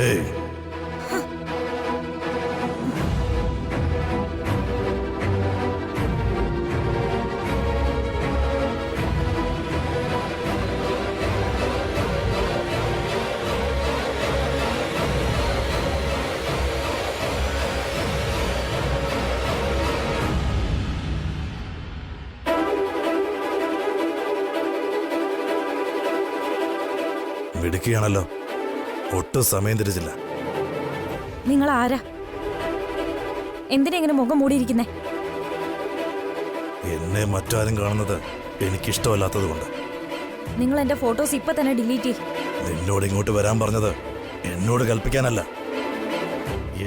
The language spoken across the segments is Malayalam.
ഏയ് മിടുക്കിയാണല്ലോ. ഒട്ടും സമയം തിരിച്ചില്ല. നിങ്ങൾ ആരാ? എന്തിനാ ഇങ്ങനെ മുഖം മൂടിയിരിക്കുന്നേ? എന്നെ മറ്റാരും കാണുന്നത് എനിക്കിഷ്ടമല്ലാത്തത് കൊണ്ട്. നിങ്ങൾ എന്റെ ഫോട്ടോസ് ഇപ്പൊ തന്നെ ഡിലീറ്റ് ചെയ്യും. നിന്നോട് ഇങ്ങോട്ട് വരാൻ പറഞ്ഞത് എന്നോട് കൽപ്പിക്കാനല്ല,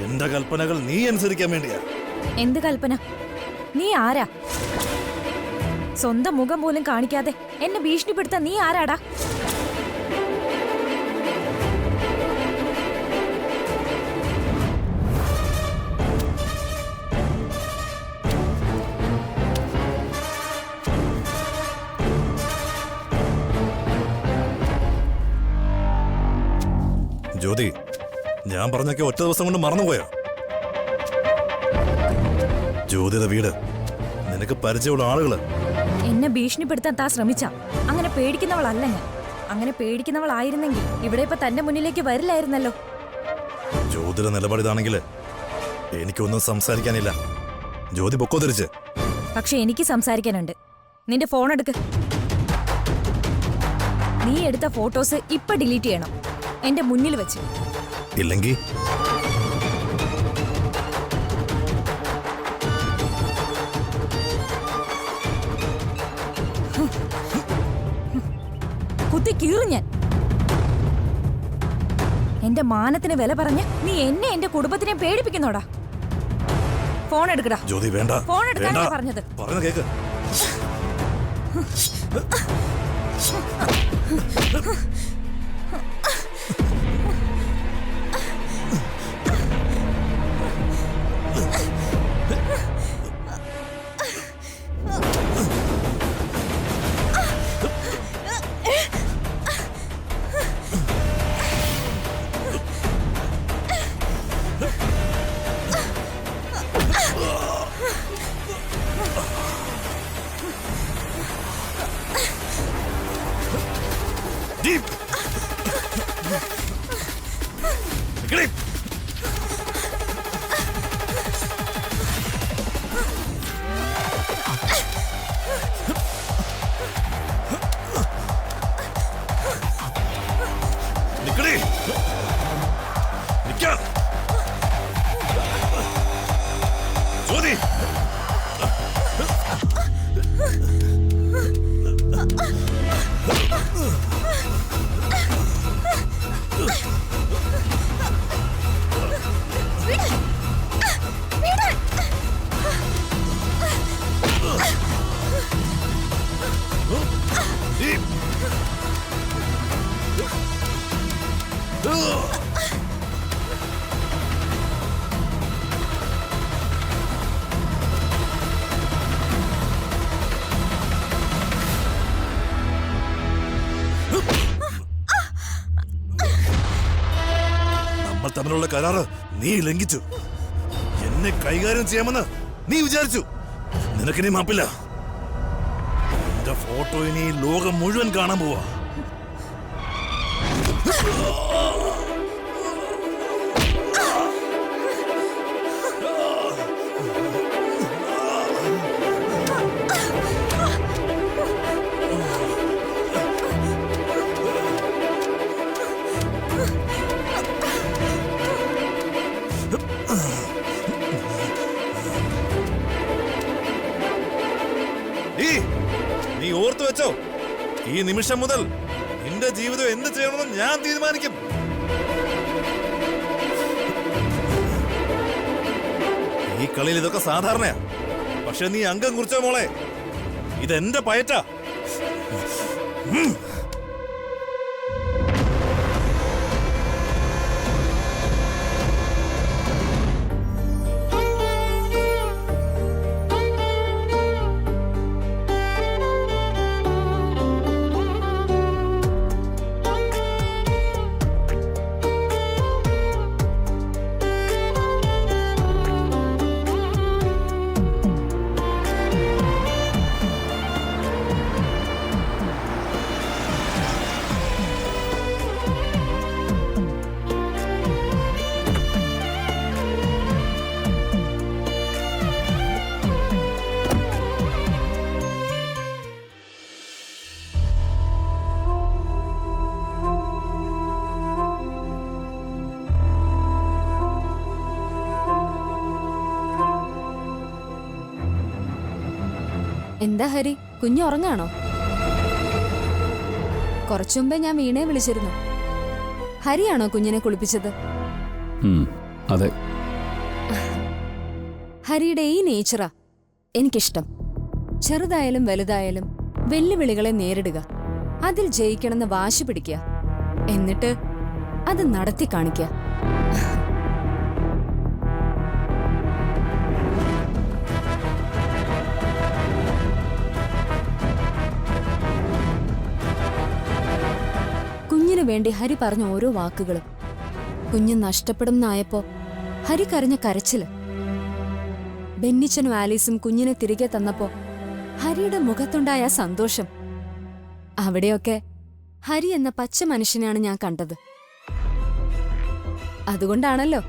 എന്റെ കൽപ്പനകൾ നീ അനുസരിക്കാൻ വേണ്ടിയാ. എന്ത് കൽപ്പന? നീ ആരാ? സ്വന്തം മുഖം പോലും കാണിക്കാതെ എന്നെ ഭീഷണിപ്പെടുത്താൻ നീ ആരാടാ? ജ്യോതി, ഞാൻ പറഞ്ഞൊക്കെ ഒറ്റ ദിവസം കൊണ്ട് മറന്നുപോയോ? ജ്യോതിയുടെ വീട്, നിനക്ക് പരിചയമുള്ള ആളുകള്. എന്നെ ഭീഷണിപ്പെടുത്താൻ താ ശ്രമിച്ച. അങ്ങനെ പേടിക്കുന്നവളല്ല ഞാൻ. അങ്ങനെ പേടിക്കുന്നവളായിരുന്നെങ്കിൽ ഇവിടെ ഇപ്പൊ തന്റെ മുന്നിലേക്ക് വരില്ലായിരുന്നല്ലോ. ജ്യോതിയുടെ നിലപാടിതാണെങ്കിൽ എനിക്കൊന്നും സംസാരിക്കാനില്ല. ജ്യോതി പൊക്കോ തിരിച്ച്. പക്ഷെ എനിക്ക് സംസാരിക്കാനുണ്ട്. നിന്റെ ഫോൺ എടുക്ക്. നീ എടുത്ത ഫോട്ടോസ് ഇപ്പൊ ഡിലീറ്റ് ചെയ്യണം, എന്റെ മുന്നിൽ വെച്ച്. ഇല്ലെങ്കിൽ കുത്തി കീറും ഞാൻ. എന്റെ മാനത്തിന് വില പറഞ്ഞ് നീ എന്നെ എന്റെ കുടുംബത്തിനെ പേടിപ്പിക്കുന്നോടാ. ഫോൺ എടുക്കടാ. ജ്യോതി വേണ്ട. ഫോൺ എടുക്കാനാ പറഞ്ഞത്. പറഞ്ഞ കേക്ക്. തമ്മിലുള്ള കരാറ് നീ ലംഘിച്ചു. എന്നെ കൈകാര്യം ചെയ്യാമെന്ന് നീ വിചാരിച്ചു. നിനക്കിനി മാപ്പില്ല. എന്റെ ഫോട്ടോ ഇനി ലോകം മുഴുവൻ കാണാൻ പോവാ. നീ ഓർത്തു വെച്ചോ, ഈ നിമിഷം മുതൽ നിന്റെ ജീവിതം എന്ത് ചെയ്യണമെന്ന് ഞാൻ തീരുമാനിക്കും. ഈ കളിയിൽ ഇതൊക്കെ സാധാരണയാ. പക്ഷെ നീ അംഗം കുറിച്ചോ മോളെ, ഇതെന്റെ പയറ്റാ. എന്താ ഹരി, കുഞ്ഞു ഉറങ്ങാണോ? കുറച്ചു മുമ്പേ ഞാൻ വീണയെ വിളിച്ചിരുന്നു. ഹരിയാണോ കുഞ്ഞിനെ കുളിപ്പിച്ചത്? അതെ. ഹരിയുടെ ഈ നേച്ചറാ എനിക്കിഷ്ടം. ചെറുതായാലും വലുതായാലും വെല്ലുവിളികളെ നേരിടുക, അതിൽ ജയിക്കണമെന്ന് വാശി പിടിക്കുക, എന്നിട്ട് അത് നടത്തി കാണിക്കുക. കുഞ്ഞിനു വേണ്ടി ഹരി പറഞ്ഞ ഓരോ വാക്കുകളും, കുഞ്ഞ് നഷ്ടപ്പെടുന്നായപ്പോ ഹരി കരഞ്ഞ കരച്ചില്, ബെന്നിച്ചനും ആലീസും കുഞ്ഞിനെ തിരികെ തന്നപ്പോ ഹരിയുടെ മുഖത്തുണ്ടായ സന്തോഷം, അവിടെയൊക്കെ ഹരി എന്ന പച്ച മനുഷ്യനാണ് ഞാൻ കണ്ടത്. അതുകൊണ്ടാണല്ലോ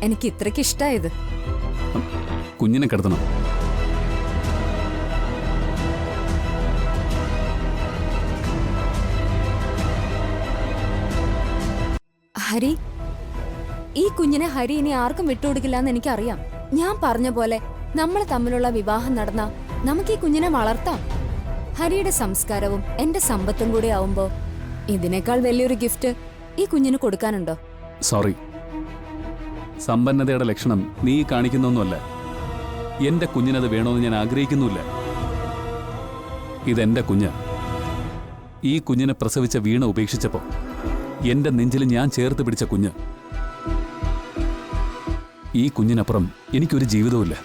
എനിക്ക് ഇത്രയ്ക്ക് ഇഷ്ടായത്. കുഞ്ഞിനെ കിടത്തണം. ഹരി, ഈ കുഞ്ഞിനെ ഹരി ഇനി ആർക്കും വിട്ടുകൊടുക്കില്ല എന്ന് എനിക്കറിയാം. ഞാൻ പറഞ്ഞ പോലെ നമ്മൾ തമ്മിലുള്ള വിവാഹം നടന്ന നമുക്ക് ഈ കുഞ്ഞിനെ വളർത്താം. ഹരിയുടെ സംസ്കാരവും എന്റെ സമ്പത്തും കൂടി ആവുമ്പോ ഇതിനേക്കാൾ വലിയൊരു ഗിഫ്റ്റ് ഈ കുഞ്ഞിന് കൊടുക്കാനുണ്ടോ? സോറി, സമ്പന്നതയുടെ ലക്ഷണം നീ കാണിക്കുന്നൊന്നുമല്ല. എന്റെ കുഞ്ഞിനത് വേണമെന്ന് ഞാൻ ആഗ്രഹിക്കുന്നുമില്ല. ഇതെന്റെ കുഞ്ഞ്. ഈ കുഞ്ഞിനെ പ്രസവിച്ച വീണ ഉപേക്ഷിച്ചപ്പോ എന്റെ നെഞ്ചിൽ ഞാൻ ചേർത്ത് പിടിച്ച കുഞ്ഞ്. ഈ കുഞ്ഞിനപ്പുറം എനിക്കൊരു ജീവിതവുമില്ല.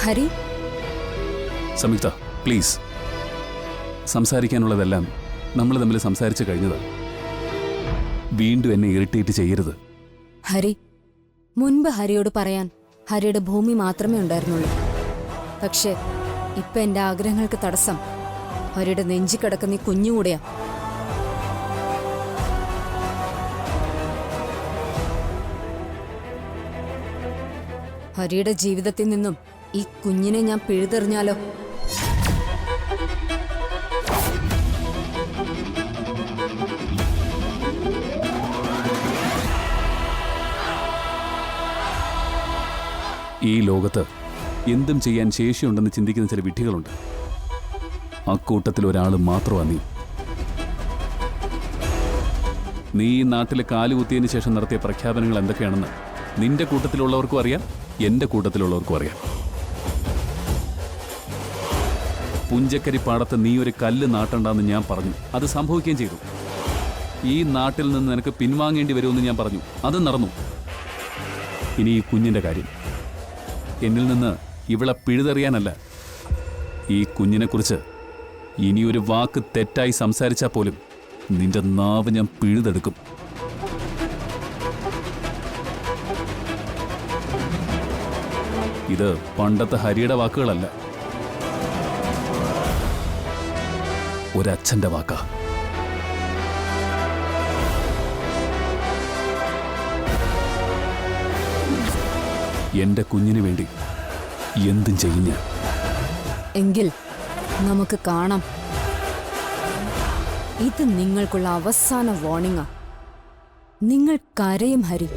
ഹരി, സംയുക്ത പ്ലീസ്, സംസാരിക്കാനുള്ളതെല്ലാം നമ്മൾ തമ്മിൽ സംസാരിച്ചു കഴിഞ്ഞത്. വീണ്ടും എന്നെ ഇറിറ്റേറ്റ് ചെയ്യരുത്. ഹരി, മുൻപ് ഹരിയോട് പറയാൻ ഹരിയുടെ ഭൂമി മാത്രമേ ഉണ്ടായിരുന്നുള്ളൂ. പക്ഷെ ഇപ്പൊ എന്റെ ആഗ്രഹങ്ങൾക്ക് തടസ്സം ഹരിയുടെ നെഞ്ചി കിടക്കുന്ന ഈ കുഞ്ഞുകൂടെയാ. ഹരിയുടെ ജീവിതത്തിൽ നിന്നും ഈ കുഞ്ഞിനെ ഞാൻ പിഴുതെറിഞ്ഞാലോ? ഈ ലോകത്ത് എന്തും ചെയ്യാൻ ശേഷിയുണ്ടെന്ന് ചിന്തിക്കുന്ന ചില വിഡ്ഢികളുണ്ട്. അക്കൂട്ടത്തിൽ ഒരാൾ മാത്രമാണ് നീ ഈ നാട്ടിൽ കാലുകുത്തിയതിനു ശേഷം നടത്തിയ പ്രഖ്യാപനങ്ങൾ എന്തൊക്കെയാണെന്ന് നിന്റെ കൂട്ടത്തിലുള്ളവർക്കും അറിയാം, എന്റെ കൂട്ടത്തിലുള്ളവർക്കും അറിയാം. പുഞ്ചക്കരി പാടത്ത് നീ ഒരു കല്ല് നാട്ടണ്ടെന്ന് ഞാൻ പറഞ്ഞു. അത് സംഭവിക്കുകയും ചെയ്തു. ഈ നാട്ടിൽ നിന്ന് നിനക്ക് പിൻവാങ്ങേണ്ടി വരുമെന്ന് ഞാൻ പറഞ്ഞു. അത് നടന്നു. ഇനി ഈ കുഞ്ഞിന്റെ കാര്യം, എന്നിൽ നിന്ന് ഇവളെ പിഴുതെറിയാനല്ല. ഈ കുഞ്ഞിനെക്കുറിച്ച് ഇനിയൊരു വാക്ക് തെറ്റായി സംസാരിച്ചാൽ പോലും നിന്റെ നാവ് ഞാൻ പിഴുതെടുക്കും. ഇത് പണ്ടത്തെ ഹരിയുടെ വാക്കുകളല്ല, ഒരച്ഛന്റെ വാക്കാ. എന്റെ കുഞ്ഞിനു വേണ്ടി എന്തും ചെയ്യും ഞാൻ. എങ്കിൽ നമുക്ക് കാണാം. ഇത് നിങ്ങൾക്കുള്ള അവസാന വാർണിംഗാ. നിങ്ങൾ കരയും ഹരി,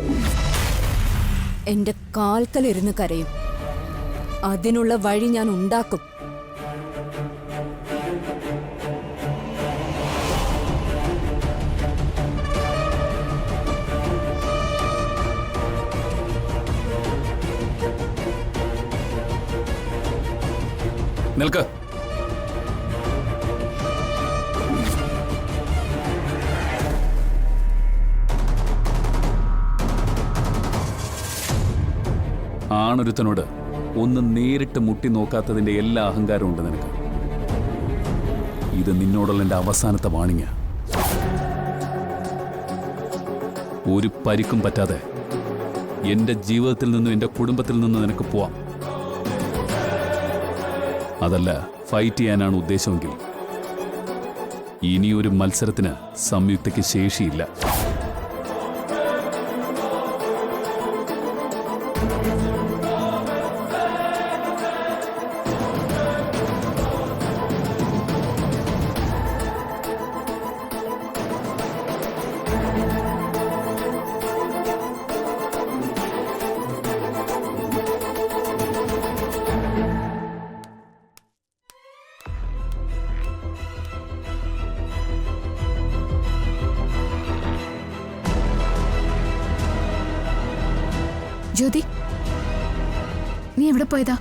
എന്റെ കാൽക്കലിരുന്ന് കരയും. അതിനുള്ള വഴി ഞാൻ ഉണ്ടാക്കും. നിൽക്ക്. ആണൊരുത്തനോട് ഒന്ന് നേരിട്ട് മുട്ടി നോക്കാത്തതിന്റെ എല്ലാ അഹങ്കാരവും ഉണ്ട് നിനക്ക്. ഇത് നിന്നോടുള്ള എൻ്റെ അവസാനത്തെ വാണിങ്ങ. ഒരു പരിക്കും പറ്റാതെ എൻ്റെ ജീവിതത്തിൽ നിന്നും എൻ്റെ കുടുംബത്തിൽ നിന്നും നിനക്ക് പോവാം. അതല്ല ഫൈറ്റ് ചെയ്യാനാണ് ഉദ്ദേശമെങ്കിൽ ഇനിയൊരു മത്സരത്തിന് സംയുക്തയ്ക്ക് ശേഷിയില്ല. ജ്യോതി, നീ എവിടെ പോയതാ?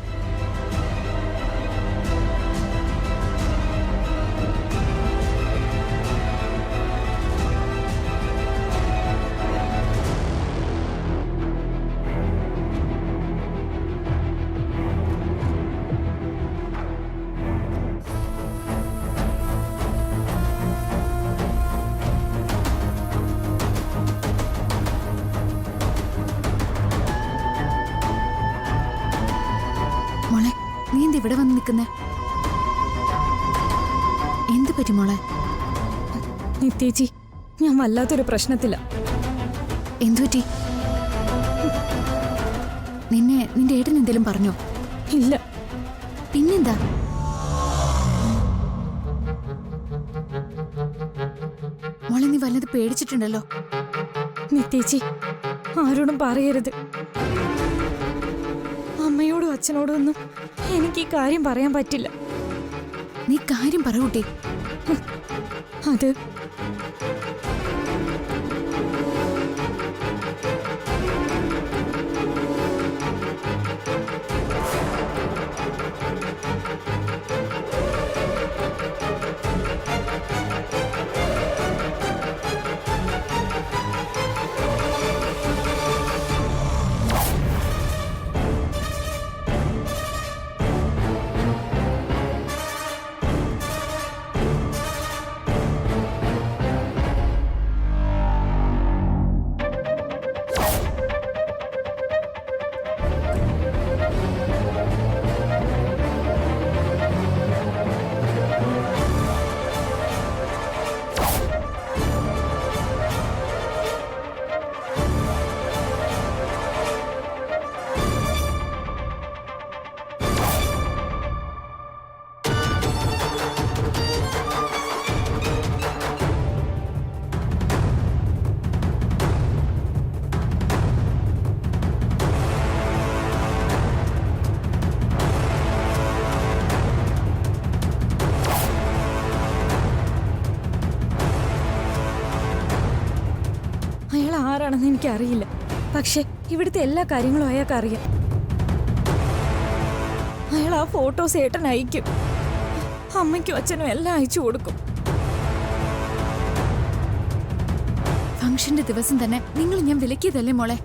മോളെ, നീ എന്ത് ഇവിടെ വന്ന് നിൽക്കുന്നേ? എന്ത് പറ്റി മോളെ? നിത്യേച്ചി, ഞാൻ വല്ലാത്തൊരു പ്രശ്നത്തില. എന്തു പറ്റി? നിന്റെ ഏട്ടൻ എന്തേലും പറഞ്ഞോ? ഇല്ല. പിന്നെന്താ? മോളെ, നീ വല്ലത് പേടിച്ചിട്ടുണ്ടല്ലോ. നിത്യേച്ചി, ആരോടും പറയരുത്. അമ്മയോടും അച്ഛനോടും ഒന്നും എനിക്ക് ഈ കാര്യം പറയാൻ പറ്റില്ല. നീ കാര്യം പറ കുട്ടി. അത് അയാൾ ആരാണെന്ന് എനിക്കറിയില്ല. പക്ഷെ ഇവിടുത്തെ എല്ലാ കാര്യങ്ങളും അയാൾക്ക് അറിയാം. അയാൾ ആ ഫോട്ടോസ് ഏട്ടൻ അയക്കും. അമ്മയ്ക്കും അച്ഛനും എല്ലാം അയച്ചു കൊടുക്കും. ഫംഗ്ഷന്റെ ദിവസം തന്നെ നിങ്ങൾ ഞാൻ വിലക്കിയതല്ലേ മോളെ?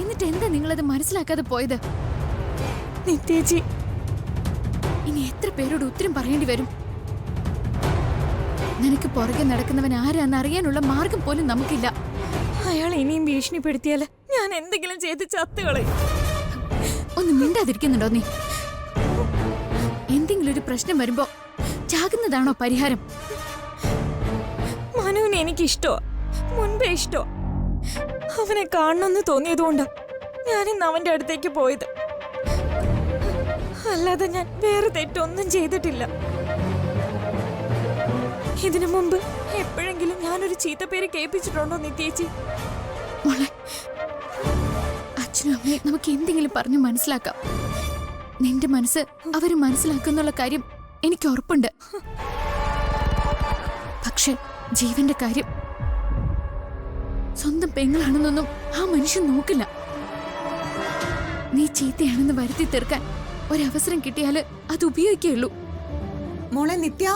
എന്നിട്ട് എന്താ നിങ്ങളത് മനസ്സിലാക്കാതെ പോയത്? നിത്യേച്ചി, ഇനി എത്ര പേരോട് ഉത്തരം പറയേണ്ടി വരും? നിനക്ക് പുറകെ നടക്കുന്നവൻ ആരാന്ന് അറിയാനുള്ള മാർഗം പോലും നമുക്കില്ല. അയാൾ ഇനിയും ഭീഷണിപ്പെടുത്തിയാൽ ഞാൻ എന്തെങ്കിലും ചെയ്ത് ചത്തുകളയും. ഒന്ന് മിണ്ടാതിരിക്കുന്നുണ്ടോ നീ? എന്തെങ്കിലും ഒരു പ്രശ്നം വരുമ്പോ ചാകുന്നതാണോ പരിഹാരം? മനുവിനെ എനിക്കിഷ്ടോ, മുൻപേ ഇഷ്ടോ. അവനെ കാണണമെന്ന് തോന്നിയതുകൊണ്ടാ ഞാനിന്ന് അവന്റെ അടുത്തേക്ക് പോയത്. അല്ലാതെ ഞാൻ വേറെ തെറ്റൊന്നും ചെയ്തിട്ടില്ല. ഇതിനു മുമ്പ് എപ്പോഴെങ്കിലും ഞാനൊരു ചീത്തപ്പേര് കേൾപ്പിച്ചിട്ടുണ്ടോ നിത്യേച്ചി? മോളെ, അച്ഛനും അമ്മയും നമുക്ക് എന്തെങ്കിലും പറഞ്ഞു മനസ്സിലാക്കാം. നിന്റെ മനസ്സ് അവര് മനസ്സിലാക്കുന്നുള്ള കാര്യം എനിക്ക് ഉറപ്പുണ്ട്. പക്ഷെ ജീവന്റെ കാര്യം, സ്വന്തം പെങ്ങളാണെന്നൊന്നും ആ മനുഷ്യൻ നോക്കില്ല. നീ ചീത്തയാണെന്ന് വരുത്തി തീർക്കാൻ ഒരവസരം കിട്ടിയാല് അത് ഉപയോഗിക്കുകയുള്ളൂ. മോളെ നിത്യ,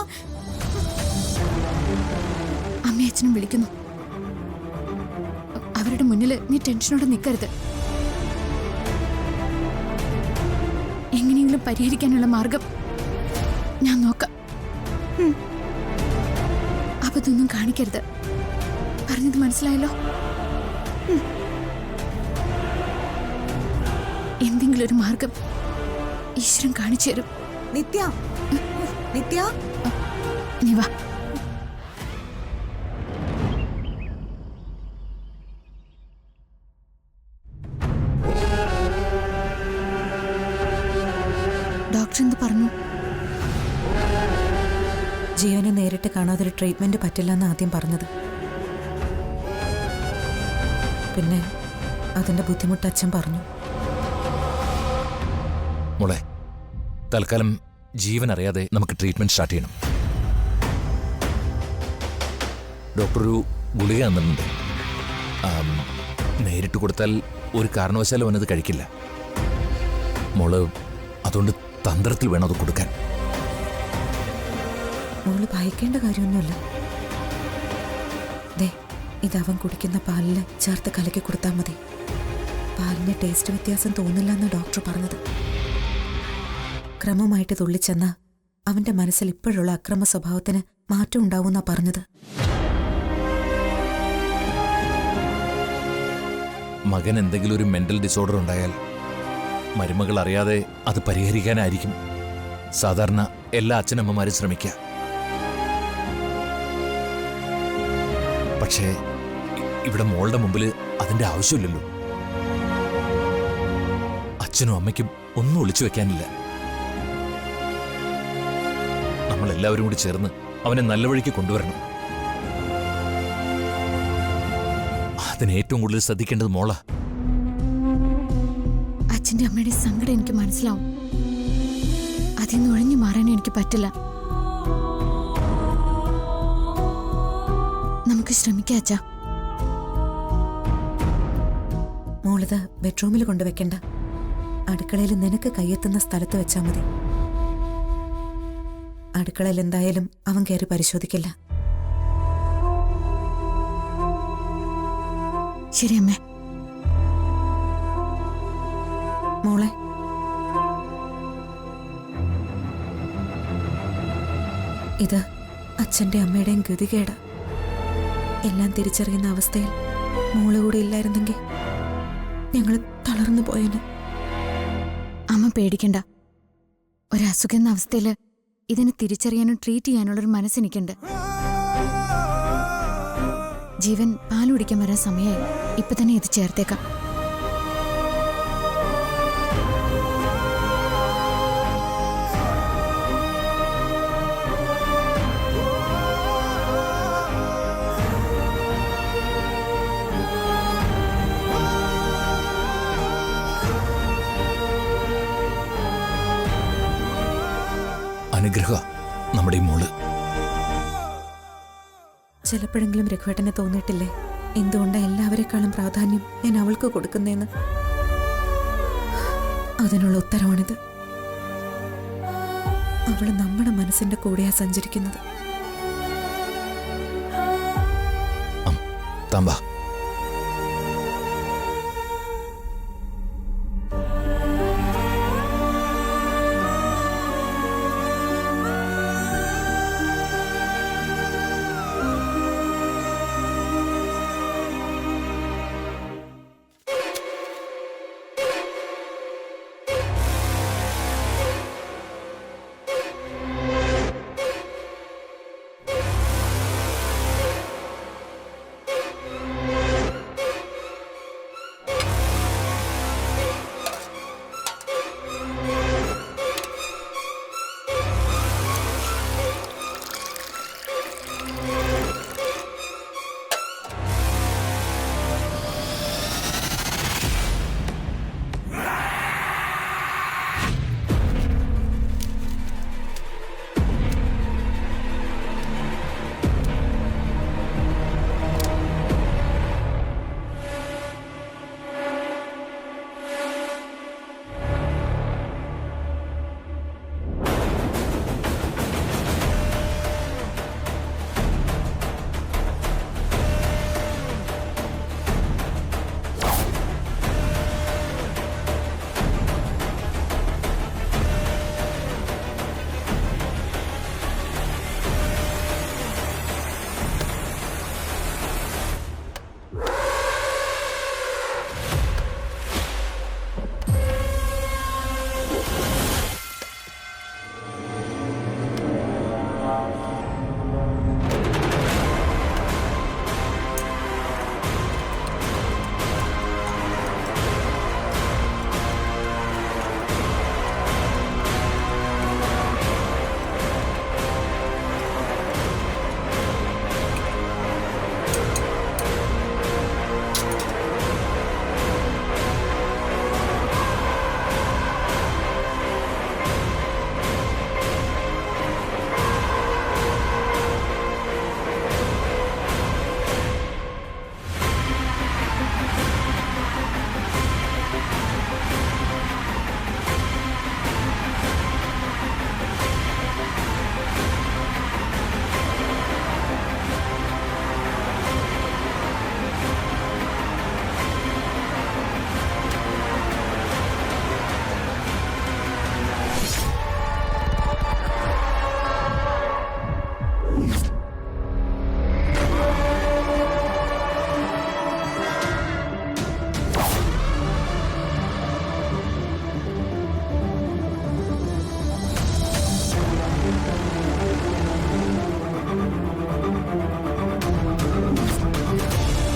അമ്മയും അച്ഛനും വിളിക്കുന്നു. അവരുടെ മുന്നിൽ നീ ടെൻഷനോടെ നിൽക്കരുത്. എങ്ങനെയെങ്കിലും പരിഹരിക്കാനുള്ള മാർഗം ഞാൻ നോക്കാം. അതൊന്നും കാണിക്കരുത്. പറഞ്ഞത് മനസ്സിലായല്ലോ? എന്തെങ്കിലും ഒരു മാർഗം ഈശ്വരൻ കാണിച്ചു തരും. നിത്യ, നിത്യ, നീ വാ. ഡോക്ടർ എന്ത് പറഞ്ഞു? ജീവനെ നേരിട്ട് കാണാതൊരു ട്രീറ്റ്മെന്റ് പറ്റില്ലെന്ന് ആദ്യം പറഞ്ഞത്. പിന്നെ അതിന്റെ ബുദ്ധിമുട്ട് അച്ഛൻ പറഞ്ഞു. മോളെ, തൽക്കാലം ജീവൻ അറിയാതെ നമുക്ക് ട്രീറ്റ്മെന്റ് സ്റ്റാർട്ട് ചെയ്യണം. ഡോക്ടർ ഒരു ഗുളിക തന്നിട്ടുണ്ട്. നേരിട്ട് കൊടുത്താൽ ഒരു കാരണവശാലും അവനത് കഴിക്കില്ല. മോള് അതുകൊണ്ട് തന്ത്രത്തിൽ വേണം അത് കൊടുക്കാൻ. മോള് ഭയക്കേണ്ട കാര്യമൊന്നുമില്ല. ദേ, ഇത് അവൻ കുടിക്കുന്ന പാലിൽ ചേർത്ത് കലക്കി കൊടുത്താൽ മതി. പാലിന് ടേസ്റ്റ് വ്യത്യാസം തോന്നില്ല എന്ന് ഡോക്ടർ പറഞ്ഞത്. ക്രമമായിട്ട് തുള്ളിച്ചെന്ന അവന്റെ മനസ്സിൽ ഇപ്പോഴുള്ള അക്രമ സ്വഭാവത്തിന് മാറ്റം ഉണ്ടാവുമെന്നാ പറഞ്ഞത്. മകൻ എന്തെങ്കിലും ഒരു മെന്റൽ ഡിസോർഡർ ഉണ്ടായാൽ മരുമകൾ അറിയാതെ അത് പരിഹരിക്കാനായിരിക്കും സാധാരണ എല്ലാ അച്ഛനമ്മമാരും ശ്രമിക്കുക. പക്ഷേ ഇവിടെ മോളുടെ മുമ്പിൽ അതിന്റെ ആവശ്യമില്ലല്ലോ. അച്ഛനും അമ്മയ്ക്കും ഒന്നും ഒളിച്ചു വെക്കാനില്ല. നമ്മളെല്ലാവരും കൂടി ചേർന്ന് അവനെ നല്ല വഴിക്ക് കൊണ്ടുവരണം. അതിന് ഏറ്റവും കൂടുതൽ ശ്രദ്ധിക്കേണ്ടത് മോളാ. അച്ഛന്റെ അമ്മയുടെ സങ്കടം എനിക്ക് മനസ്സിലാവും. അതിൽ നിന്ന് ഒഴിഞ്ഞു മാറാൻ എനിക്ക് പറ്റില്ല. നമുക്ക് ശ്രമിക്കാം അച്ഛാ. മോളിത് ബെഡ്റൂമിൽ കൊണ്ടുവെക്കണ്ട. അടുക്കളയിൽ നിനക്ക് കയ്യെത്തുന്ന സ്ഥലത്ത് വെച്ചാൽ മതി. അടുക്കളയിൽ എന്തായാലും അവൻ കയറി പരിശോധിക്കില്ല. ശരി അമ്മേ. മോളെ, ഇത് അച്ഛന്റെ അമ്മയുടെയും ഗതികേട്. എല്ലാം തിരിച്ചറിയുന്ന അവസ്ഥയിൽ മോള് കൂടെ ഇല്ലായിരുന്നെങ്കിൽ ഞങ്ങൾ തളർന്നു പോയേനെ. അമ്മ പേടിക്കണ്ട. ഒരസുഖം എന്ന അവസ്ഥയില് ഇതിനെ തിരിച്ചറിയാനും ട്രീറ്റ് ചെയ്യാനുള്ളൊരു മനസ്സെനിക്കുണ്ട്. ജീവൻ പാൽ കുടിക്കാൻ വരാൻ സമയമായി. ഇപ്പൊ തന്നെ ഇത് ചേർത്തേക്കാം. അനുഗ്രഹ നമ്മുടെ ഈ മോള്. ചിലപ്പോഴെങ്കിലും രഘുവേട്ടനെ തോന്നിയിട്ടില്ലേ എന്തുകൊണ്ടാ എല്ലാവരെക്കാളും പ്രാധാന്യം ഞാൻ അവൾക്ക് കൊടുക്കുന്നേന്ന്? അതിനുള്ള ഉത്തരവാണിത്. അവള് നമ്മുടെ മനസ്സിന്റെ കൂടെയാ സഞ്ചരിക്കുന്നത്. താമ്പാ